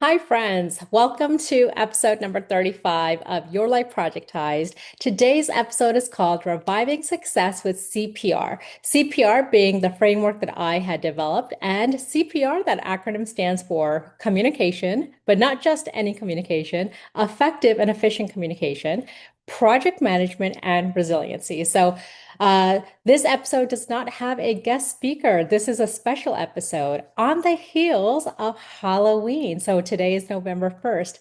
Hi, friends. Welcome to episode number 35 of Your Life Projectized. Today's episode is called Reviving Success with CPR. CPR being the framework that I had developed, and CPR, that acronym stands for communication, but not just any communication, effective and efficient communication, project management, and resiliency. This episode does not have a guest speaker. This is a special episode on the heels of Halloween. So today is November 1st.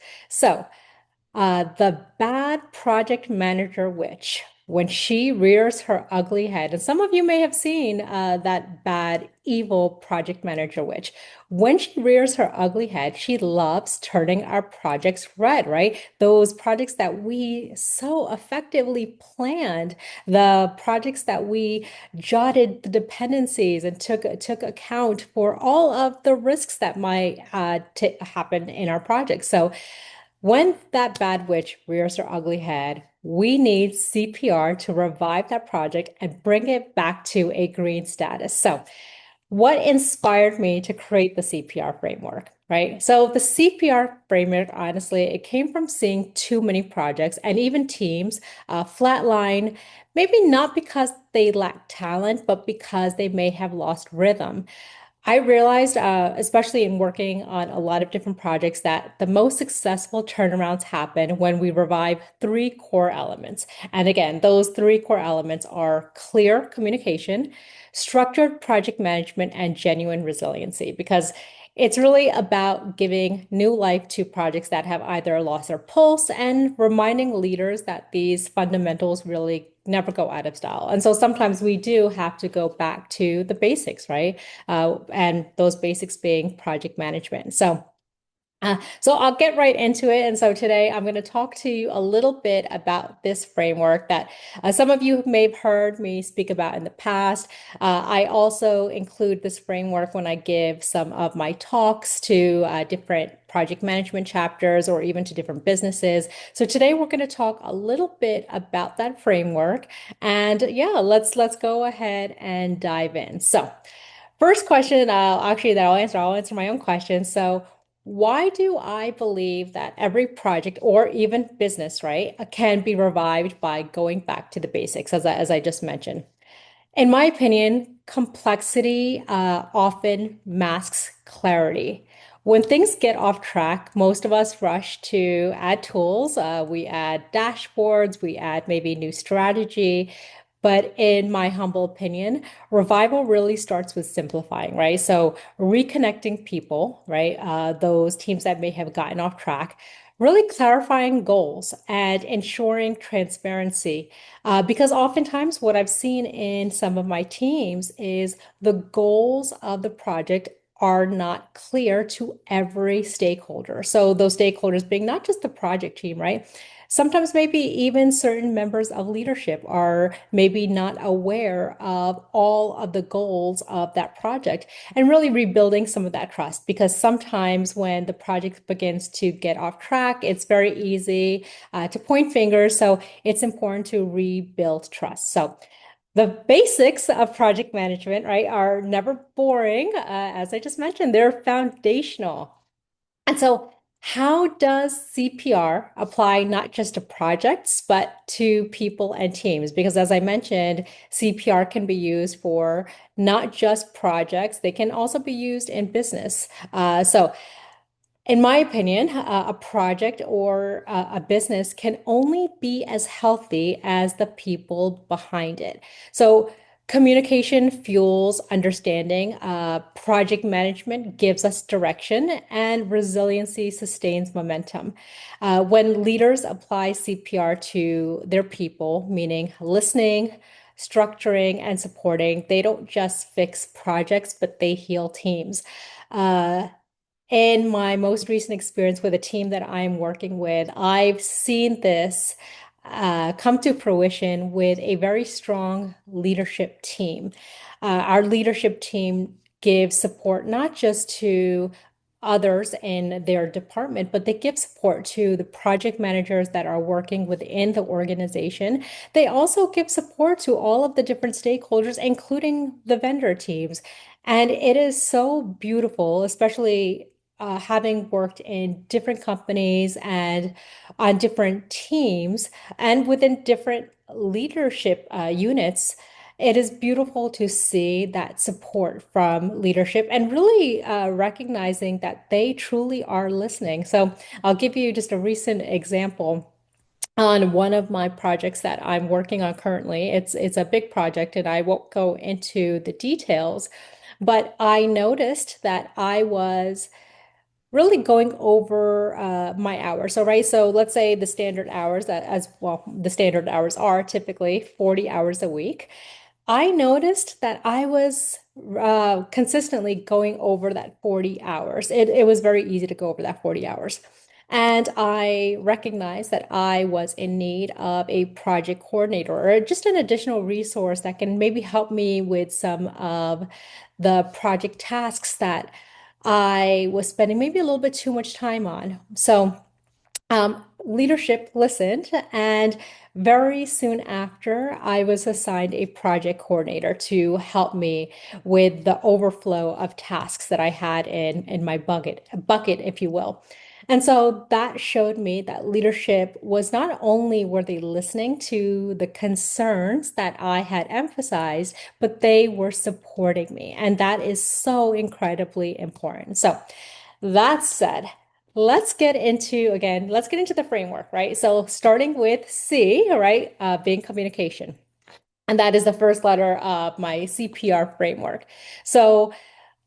The bad project manager witch, when she rears her ugly head, and some of you may have seen that bad, evil project manager witch. When she rears her ugly head, she loves turning our projects red, right? Those projects that we so effectively planned, the projects that we jotted the dependencies and took account for all of the risks that might happen in our project. So when that bad witch rears her ugly head, we need CPR to revive that project and bring it back to a green status. So, what inspired me to create the CPR framework, right? So, the CPR framework, honestly, it came from seeing too many projects and even teams flatline, maybe not because they lack talent, but because they may have lost rhythm. I realized, especially in working on a lot of different projects, that the most successful turnarounds happen when we revive three core elements. And again, those three core elements are clear communication, structured project management, and genuine resiliency, because it's really about giving new life to projects that have either lost their pulse and reminding leaders that these fundamentals really never go out of style. And so sometimes we do have to go back to the basics, right? And those basics being project management. So I'll get right into it. And so today I'm going to talk to you a little bit about this framework that some of you may have heard me speak about in the past. I also include this framework when I give some of my talks to different project management chapters or even to different businesses. So today we're going to talk a little bit about that framework. And yeah, let's go ahead and dive in. So first question, I'll answer my own question. So, why do I believe that every project or even business, right, can be revived by going back to the basics, as I just mentioned? In my opinion, complexity often masks clarity. When things get off track, most of us rush to add tools. We add dashboards, we add maybe new strategy. But in my humble opinion, revival really starts with simplifying, right? So reconnecting people, right? Those teams that may have gotten off track, really clarifying goals and ensuring transparency. Because oftentimes, what I've seen in some of my teams is the goals of the project are not clear to every stakeholder. So, those stakeholders being not just the project team, right? Sometimes maybe even certain members of leadership are maybe not aware of all of the goals of that project and really rebuilding some of that trust because sometimes when the project begins to get off track, it's very easy to point fingers. So it's important to rebuild trust. So the basics of project management, right, are never boring. As I just mentioned, they're foundational. And so, how does CPR apply not just to projects, but to people and teams? Because as I mentioned, CPR can be used for not just projects, they can also be used in business. In my opinion, a project or a business can only be as healthy as the people behind it. So, communication fuels understanding, project management gives us direction, and resiliency sustains momentum. When leaders apply CPR to their people, meaning listening, structuring, and supporting, they don't just fix projects, but they heal teams. Uh, in my most recent experience with a team that I'm working with, I've seen this come to fruition with a very strong leadership team. Our leadership team gives support not just to others in their department, but they give support to the project managers that are working within the organization. They also give support to all of the different stakeholders, including the vendor teams. And it is so beautiful, especially having worked in different companies and on different teams and within different leadership units, it is beautiful to see that support from leadership and really recognizing that they truly are listening. So I'll give you just a recent example on one of my projects that I'm working on currently. It's a big project and I won't go into the details, but I noticed that I was really going over my hours. So, right, so let's say the standard hours that as well, the standard hours are typically 40 hours a week. I noticed that I was consistently going over that 40 hours. It was very easy to go over that 40 hours. And I recognized that I was in need of a project coordinator or just an additional resource that can maybe help me with some of the project tasks that I was spending maybe a little bit too much time on. So, leadership listened, and very soon after, I was assigned a project coordinator to help me with the overflow of tasks that I had in my bucket, if you will. And so that showed me that leadership was not only were they listening to the concerns that I had emphasized, but they were supporting me. And that is so incredibly important. So that said, let's get into the framework, right? So starting with C, right, being communication. And that is the first letter of my CPR framework. So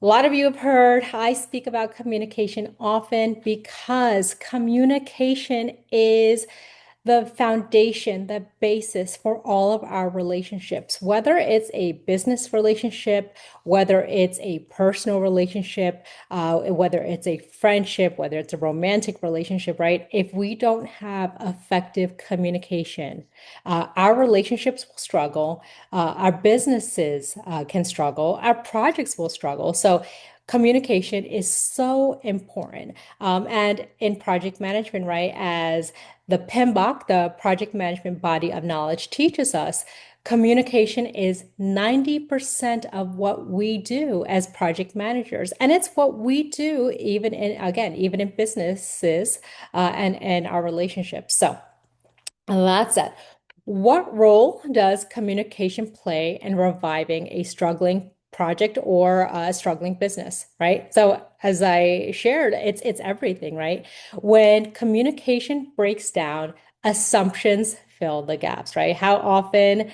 a lot of you have heard I speak about communication often because communication is the foundation, the basis for all of our relationships, whether it's a business relationship, whether it's a personal relationship, whether it's a friendship, whether it's a romantic relationship, right? If we don't have effective communication, our relationships will struggle, our businesses can struggle, our projects will struggle. So, communication is so important. And in project management, right, as the PMBOK, the project management body of knowledge, teaches us, communication is 90% of what we do as project managers. And it's what we do even in, again, even in businesses and our relationships. So, that's it. What role does communication play in reviving a struggling project or a struggling business, right? So as I shared, it's everything, right? When communication breaks down, assumptions fill the gaps, right? How often,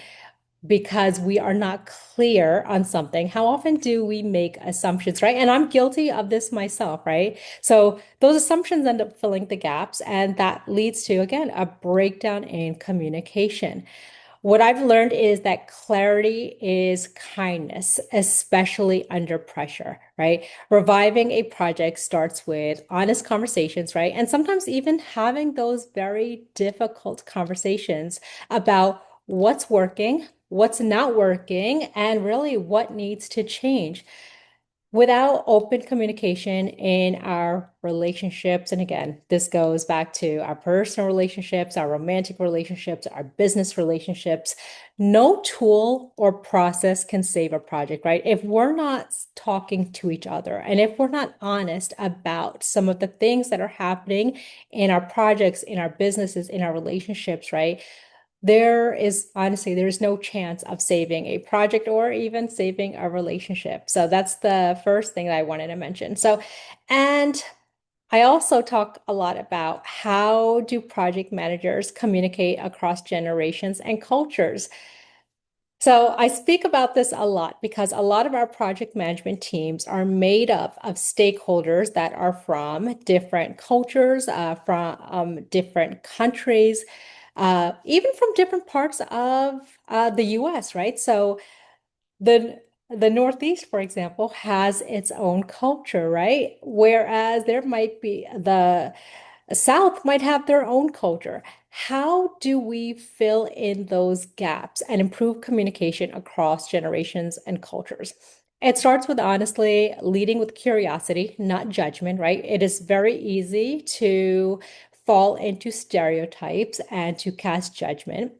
because we are not clear on something, how often do we make assumptions, right? And I'm guilty of this myself, right? So those assumptions end up filling the gaps, and that leads to, again, a breakdown in communication. What I've learned is that clarity is kindness, especially under pressure, right? Reviving a project starts with honest conversations, right? And sometimes even having those very difficult conversations about what's working, what's not working, and really what needs to change. Without open communication in our relationships, and again, this goes back to our personal relationships, our romantic relationships, our business relationships, no tool or process can save a project, right? If we're not talking to each other and if we're not honest about some of the things that are happening in our projects, in our businesses, in our relationships, right? There is honestly, there's no chance of saving a project or even saving a relationship. So that's the first thing that I wanted to mention. So, and I also talk a lot about how do project managers communicate across generations and cultures. So I speak about this a lot because a lot of our project management teams are made up of stakeholders that are from different cultures, from different countries, even from different parts of the US, right? So the Northeast, for example, has its own culture, right? Whereas there might be the South might have their own culture. How do we fill in those gaps and improve communication across generations and cultures? It starts with honestly leading with curiosity, not judgment, right? It is very easy to fall into stereotypes and to cast judgment,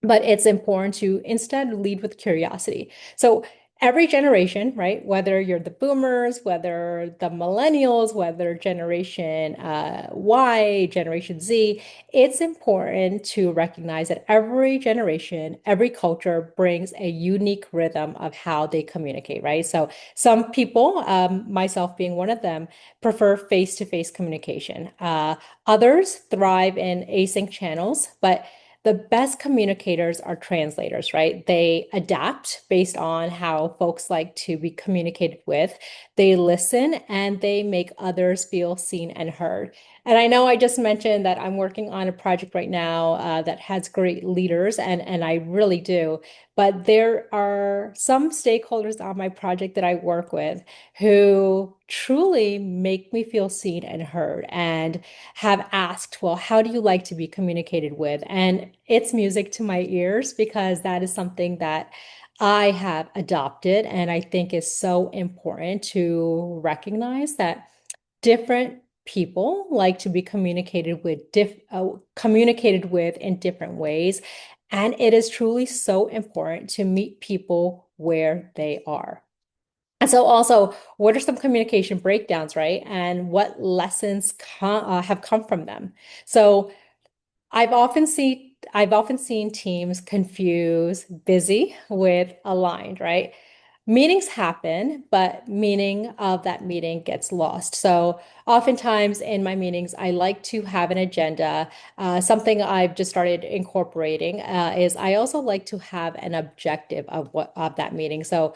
but it's important to instead lead with curiosity. So every generation, right? Whether you're the boomers, whether the millennials, whether generation Y, generation Z, it's important to recognize that every generation, every culture brings a unique rhythm of how they communicate, right? So some people, myself being one of them, prefer face-to-face communication. Others thrive in async channels, but the best communicators are translators, right? They adapt based on how folks like to be communicated with. They listen and they make others feel seen and heard. And I know I just mentioned that I'm working on a project right now that has great leaders, and I really do. But there are some stakeholders on my project that I work with who truly make me feel seen and heard. And have asked, well, how do you like to be communicated with? And it's music to my ears because that is something that I have adopted and I think is so important to recognize that different people like to be communicated with in different ways. And it is truly so important to meet people where they are. And so also, what are some communication breakdowns, right? And what lessons have come from them? So I've often seen teams confuse busy with aligned, right? Meetings happen, but meaning of that meeting gets lost. So oftentimes in my meetings, I like to have an agenda. Something I've just started incorporating is I also like to have an objective of that meeting. So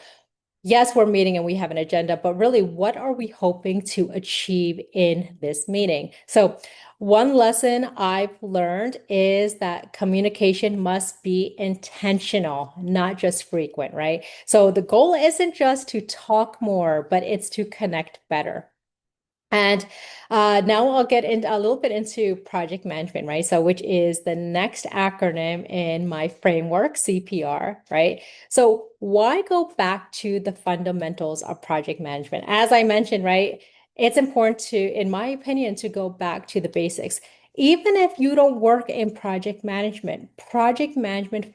yes, we're meeting and we have an agenda, but really, what are we hoping to achieve in this meeting? So, one lesson I've learned is that communication must be intentional, not just frequent, right? So, the goal isn't just to talk more, but it's to connect better. And now I'll get into a little bit into project management, right? So, which is the next acronym in my framework, CPR, right? So, why go back to the fundamentals of project management? As I mentioned, right, it's important to, in my opinion, to go back to the basics. Even if you don't work in project management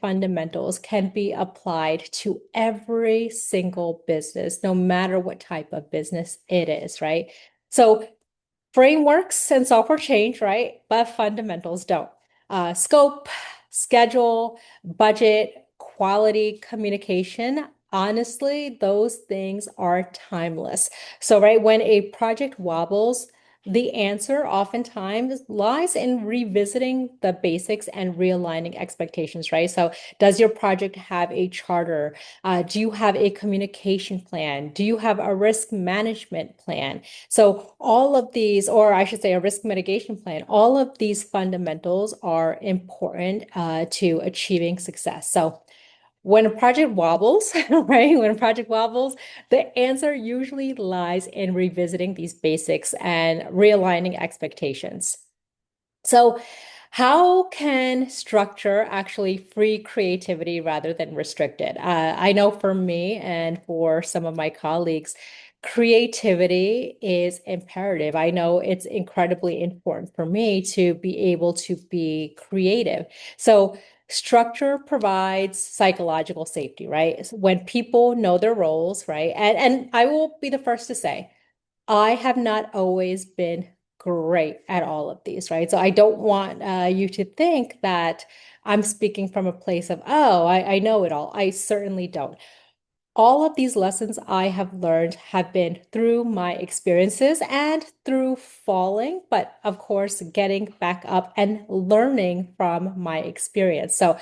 fundamentals can be applied to every single business, no matter what type of business it is, right? So frameworks and software change, right? But fundamentals don't. Scope, schedule, budget, quality, communication. Honestly, those things are timeless. So, right, when a project wobbles, the answer oftentimes lies in revisiting the basics and realigning expectations, right? So, does your project have a charter? Do you have a communication plan? Do you have a risk management plan? So all of these, or I should say a risk mitigation plan, all of these fundamentals are important to achieving success. So when a project wobbles, right? When a project wobbles, the answer usually lies in revisiting these basics and realigning expectations. So, how can structure actually free creativity rather than restrict it? I know for me and for some of my colleagues, creativity is imperative. I know it's incredibly important for me to be able to be creative. So, structure provides psychological safety, right? So when people know their roles, right? And I will be the first to say, I have not always been great at all of these, right? So I don't want you to think that I'm speaking from a place of, oh, I know it all. I certainly don't. All of these lessons I have learned have been through my experiences and through falling, but of course, getting back up and learning from my experience. So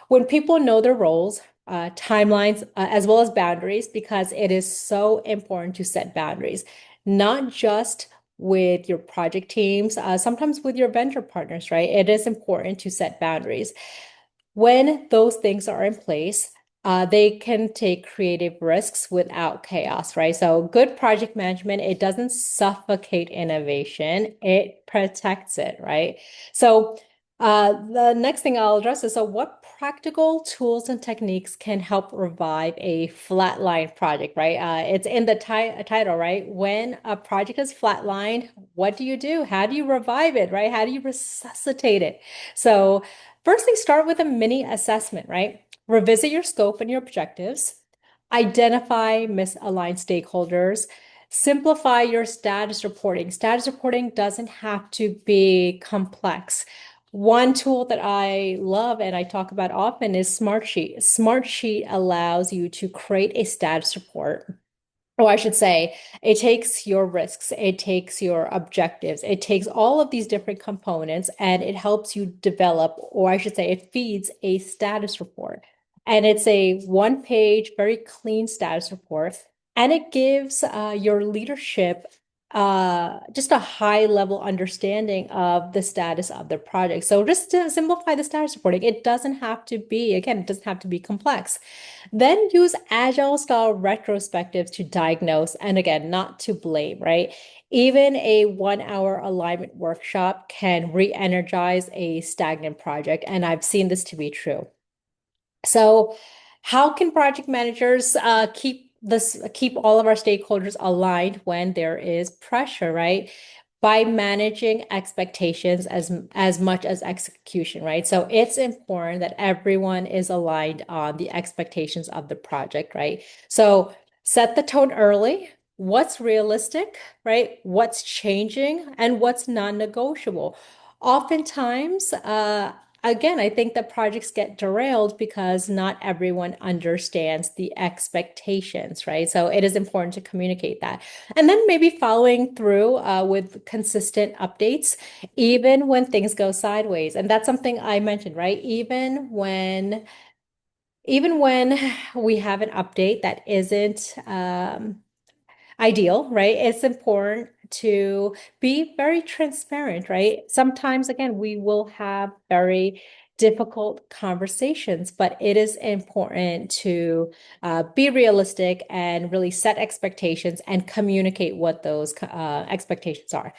when people know their roles, timelines, as well as boundaries, because it is so important to set boundaries, not just with your project teams, sometimes with your vendor partners, right? It is important to set boundaries. When those things are in place, they can take creative risks without chaos, right? So good project management, it doesn't suffocate innovation, it protects it, right? So the next thing I'll address is, so what practical tools and techniques can help revive a flatline project, right? It's in the title, right? When a project is flatlined, what do you do? How do you revive it, right? How do you resuscitate it? So first thing, start with a mini assessment, right? Revisit your scope and your objectives. Identify misaligned stakeholders. Simplify your status reporting. Status reporting doesn't have to be complex. One tool that I love and I talk about often is Smartsheet. Smartsheet allows you to create a status report. Or I should say, it takes your risks, it takes your objectives, it takes all of these different components and it helps you develop, or I should say, it feeds a status report. And it's a one-page, very clean status report. And it gives your leadership just a high level understanding of the status of the project. So just to simplify the status reporting, it doesn't have to be, again, it doesn't have to be complex. Then use agile style retrospectives to diagnose and again, not to blame, right? Even a 1 hour alignment workshop can re-energize a stagnant project. And I've seen this to be true. So, how can project managers keep all of our stakeholders aligned when there is pressure, right? By managing expectations as much as execution, right? So it's important that everyone is aligned on the expectations of the project, right? So set the tone early. What's realistic, right? What's changing and what's non-negotiable. Oftentimes, again, I think that projects get derailed because not everyone understands the expectations, right? So it is important to communicate that. And then maybe following through with consistent updates, even when things go sideways. And that's something I mentioned, right? Even when we have an update that isn't ideal, right? It's important to be very transparent, right? Sometimes, again, we will have very difficult conversations, but it is important to be realistic and really set expectations and communicate what those expectations are.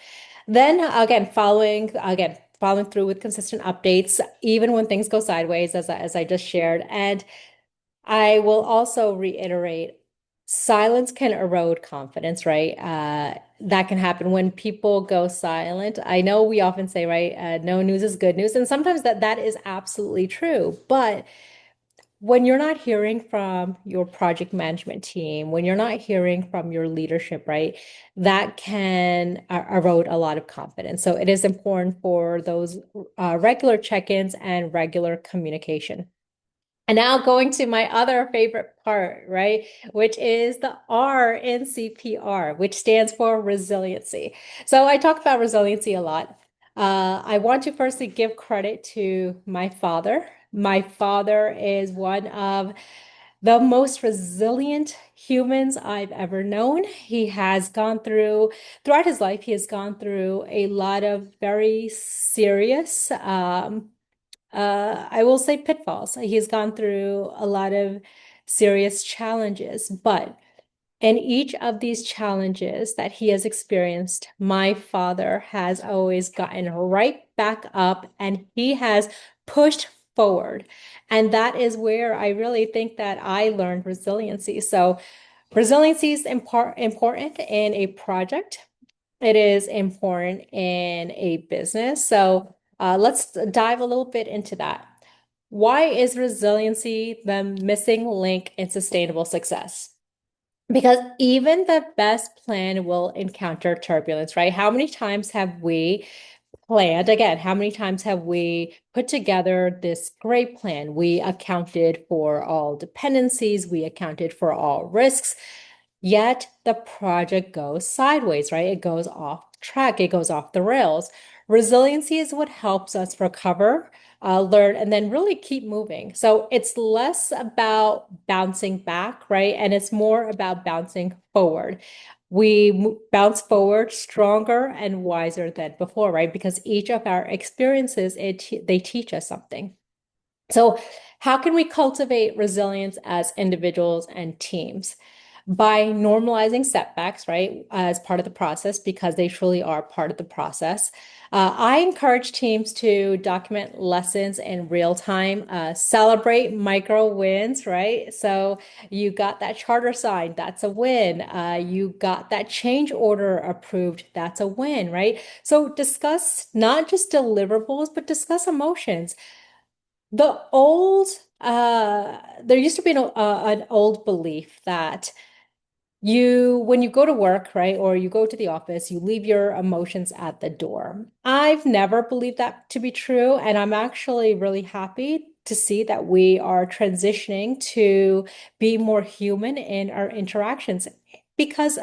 Then following through with consistent updates, even when things go sideways, as I just shared. And I will also reiterate, silence can erode confidence, right? That can happen when people go silent. I know we often say, right, no news is good news, and sometimes that is absolutely true. But when you're not hearing from your project management team, when you're not hearing from your leadership, right, that can erode a lot of confidence. So it is important for those regular check-ins and regular communication. And now going to my other favorite part, right? Which is the R in CPR, which stands for resiliency. So I talk about resiliency a lot. I want to firstly give credit to my father. My father is one of the most resilient humans I've ever known. He has gone throughout his life, he has gone through a lot of very serious I will say pitfalls. He's gone through a lot of serious challenges, but in each of these challenges that he has experienced, my father has always gotten right back up and he has pushed forward. And that is where I really think that I learned resiliency. So, resiliency is important in a project. It is important in a business. So let's dive a little bit into that. Why is resiliency the missing link in sustainable success? Because even the best plan will encounter turbulence, right? How many times have we planned? Again, how many times have we put together this great plan? We accounted for all dependencies, we accounted for all risks, yet the project goes sideways, right? It goes off track, it goes off the rails. Resiliency is what helps us recover, learn, and then really keep moving. So it's less about bouncing back, right? And it's more about bouncing forward. We bounce forward stronger and wiser than before, right? Because each of our experiences, they teach us something. So, how can we cultivate resilience as individuals and teams? By normalizing setbacks, right, as part of the process, because they truly are part of the process. I encourage teams to document lessons in real time, celebrate micro wins, right? So you got that charter signed, that's a win. You got that change order approved, that's a win, right? So discuss not just deliverables, but discuss emotions. The old There used to be an old belief that when you go to work, right, or you go to the office, you leave your emotions at the door. I've never believed that to be true, and I'm actually really happy to see that we are transitioning to be more human in our interactions because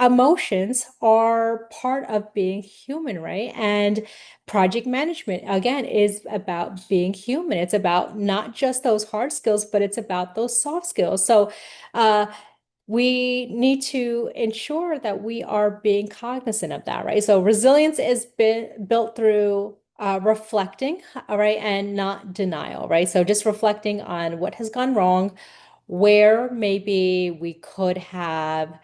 emotions are part of being human, right? And project management, again, is about being human. It's about not just those hard skills, but it's about those soft skills. So, uh, we need to ensure that we are being cognizant of that, right? So resilience is built through reflecting, all right, and not denial, right? So just reflecting on what has gone wrong, where maybe we could have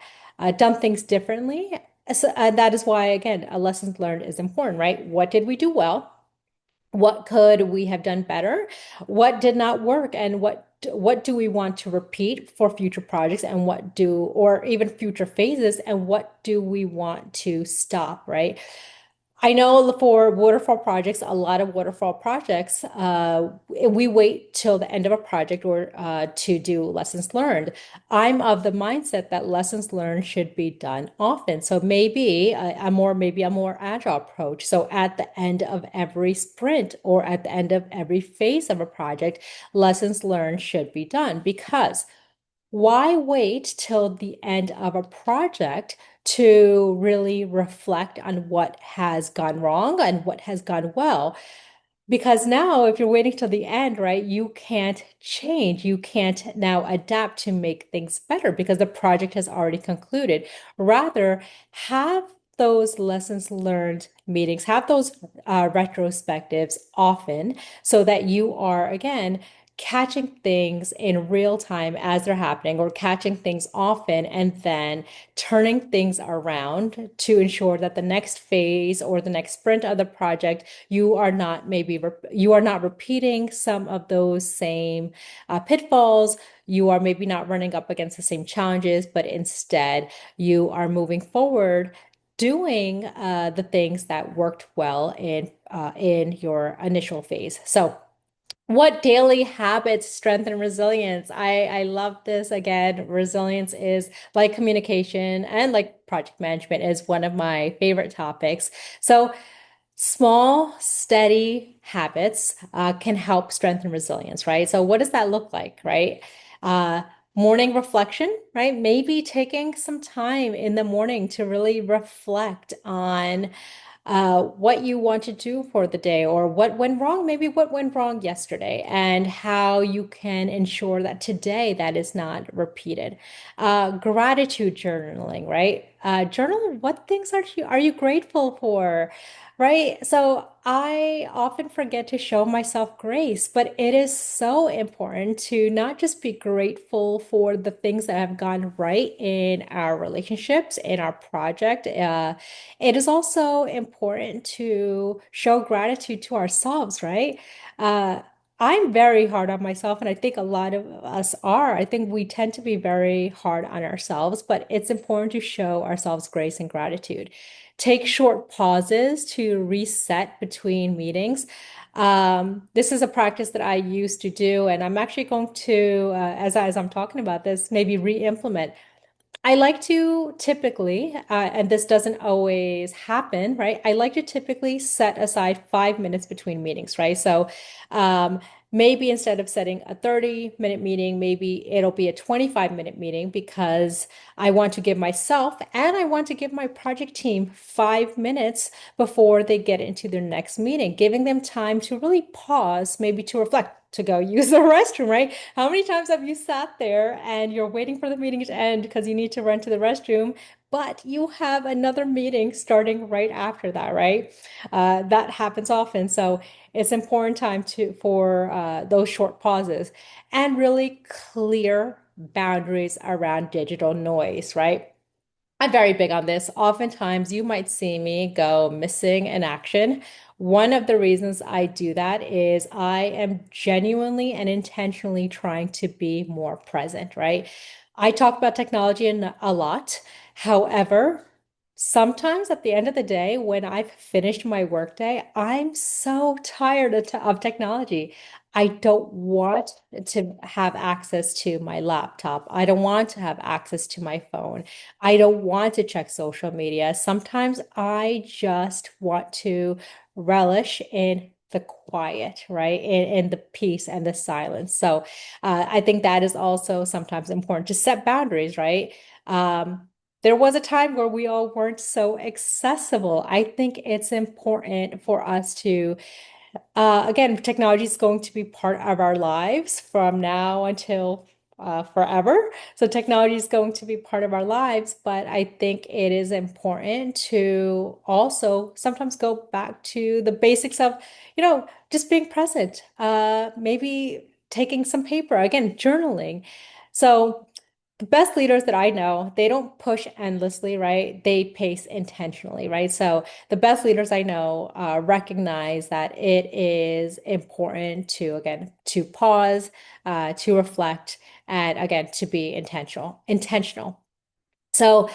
done things differently. So, that is why, again, a lessons learned is important, right? What did we do well? What could we have done better? What did not work? And what do we want to repeat for future projects and or even future phases, and what do we want to stop, right? I know for waterfall projects, a lot of waterfall projects, we wait till the end of a project or to do lessons learned. I'm of the mindset that lessons learned should be done often. So maybe a more agile approach. So at the end of every sprint or at the end of every phase of a project, lessons learned should be done because why wait till the end of a project to really reflect on what has gone wrong and what has gone well? Because now, if you're waiting till the end, right, you can't change. You can't now adapt to make things better because the project has already concluded. Rather, have those lessons learned meetings, have those retrospectives often so that you are, again, catching things in real time as they're happening or catching things often and then turning things around to ensure that the next phase or the next sprint of the project you are not repeating some of those same pitfalls. You are maybe not running up against the same challenges, but instead you are moving forward doing the things that worked well in your initial phase. So what daily habits strengthen resilience? I love this. Again, resilience is like communication and like project management is one of my favorite topics. So small, steady habits can help strengthen resilience, right? So what does that look like, right? Uh, Morning reflection, right? Maybe taking some time in the morning to really reflect on what you want to do for the day or what went wrong, maybe what went wrong yesterday, and how you can ensure that today that is not repeated. Gratitude journaling, right? Journal what things are you grateful for? Right. So I often forget to show myself grace, but it is so important to not just be grateful for the things that have gone right in our relationships, in our project. It is also important to show gratitude to ourselves, right? Uh, I'm very hard on myself, and I think a lot of us are. I think we tend to be very hard on ourselves, but it's important to show ourselves grace and gratitude. Take short pauses to reset between meetings. This is a practice that I used to do, and I'm actually going to, as I'm talking about this, maybe re-implement. I like to typically, and this doesn't always happen, right? I like to typically set aside 5 minutes between meetings, right? So um, maybe instead of setting a 30-minute meeting, maybe it'll be a 25-minute meeting because I want to give myself and I want to give my project team 5 minutes before they get into their next meeting, giving them time to really pause, maybe to reflect. To go use the restroom, right? How many times have you sat there and you're waiting for the meeting to end because you need to run to the restroom, but you have another meeting starting right after that, right? That happens often. So it's important time for those short pauses and really clear boundaries around digital noise, right? I'm very big on this. Oftentimes, you might see me go missing in action. One of the reasons I do that is I am genuinely and intentionally trying to be more present, right? I talk about technology a lot. However, Sometimes at the end of the day, when I've finished my workday, I'm so tired of technology. I don't want to have access to my laptop. I don't want to have access to my phone. I don't want to check social media. Sometimes I just want to relish in the quiet, right? In the peace and the silence. So I think that is also sometimes important to set boundaries, right? There was a time where we all weren't so accessible. I think it's important for us to, again, technology is going to be part of our lives from now until forever. So technology is going to be part of our lives, but I think it is important to also sometimes go back to the basics of, just being present. Maybe taking some paper, again, journaling. So the best leaders that I know, they don't push endlessly, right? They pace intentionally, right? So the best leaders I know recognize that it is important to, again, to pause, to reflect, and again, to be intentional. Intentional. So,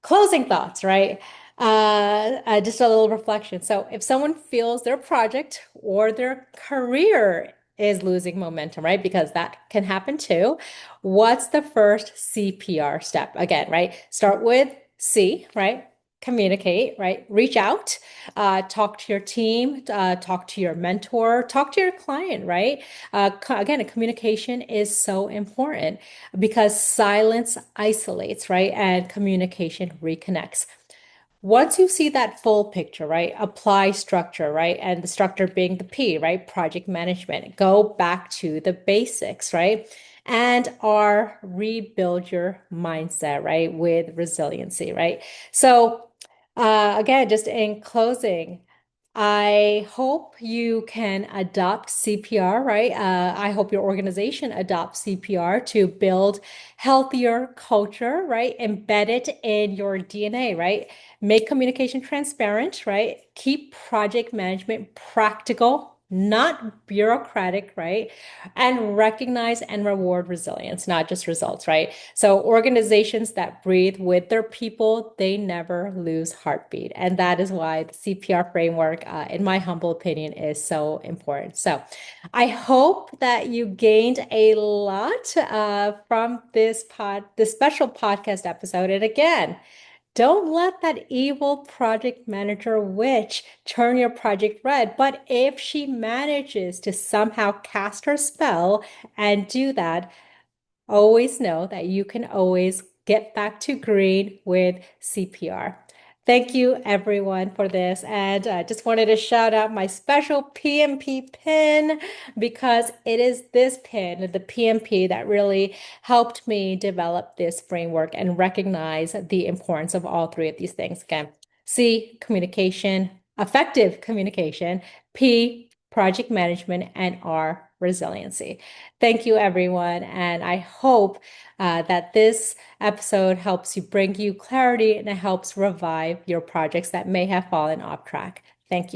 closing thoughts, right? Just a little reflection. So, if someone feels their project or their career is losing momentum, right? Because that can happen too. What's the first CPR step? Again, right? Start with C, right? Communicate, right? Reach out, talk to your team, talk to your mentor, talk to your client, right? Again, communication is so important because silence isolates, right? And communication reconnects. Once you see that full picture, right? Apply structure, right? And the structure being the P, right? Project management. Go back to the basics, right? And R, rebuild your mindset, right? With resiliency, right? So, again, just in closing, I hope you can adopt CPR, right? I hope your organization adopts CPR to build healthier culture, right? Embed it in your DNA, right? Make communication transparent, right? Keep project management practical, not bureaucratic, right? And recognize and reward resilience, not just results, right? So organizations that breathe with their people, they never lose heartbeat. And that is why the CPR framework, in my humble opinion, is so important. So I hope that you gained a lot from this special podcast episode. And again, don't let that evil project manager witch turn your project red. But if she manages to somehow cast her spell and do that, always know that you can always get back to green with CPR. Thank you, everyone, for this. And I just wanted to shout out my special PMP pin because it is this pin, the PMP, that really helped me develop this framework and recognize the importance of all three of these things. Again, C, communication, effective communication, P, project management, and R, resiliency. Thank you, everyone. And I hope that this episode helps you bring you clarity and it helps revive your projects that may have fallen off track. Thank you.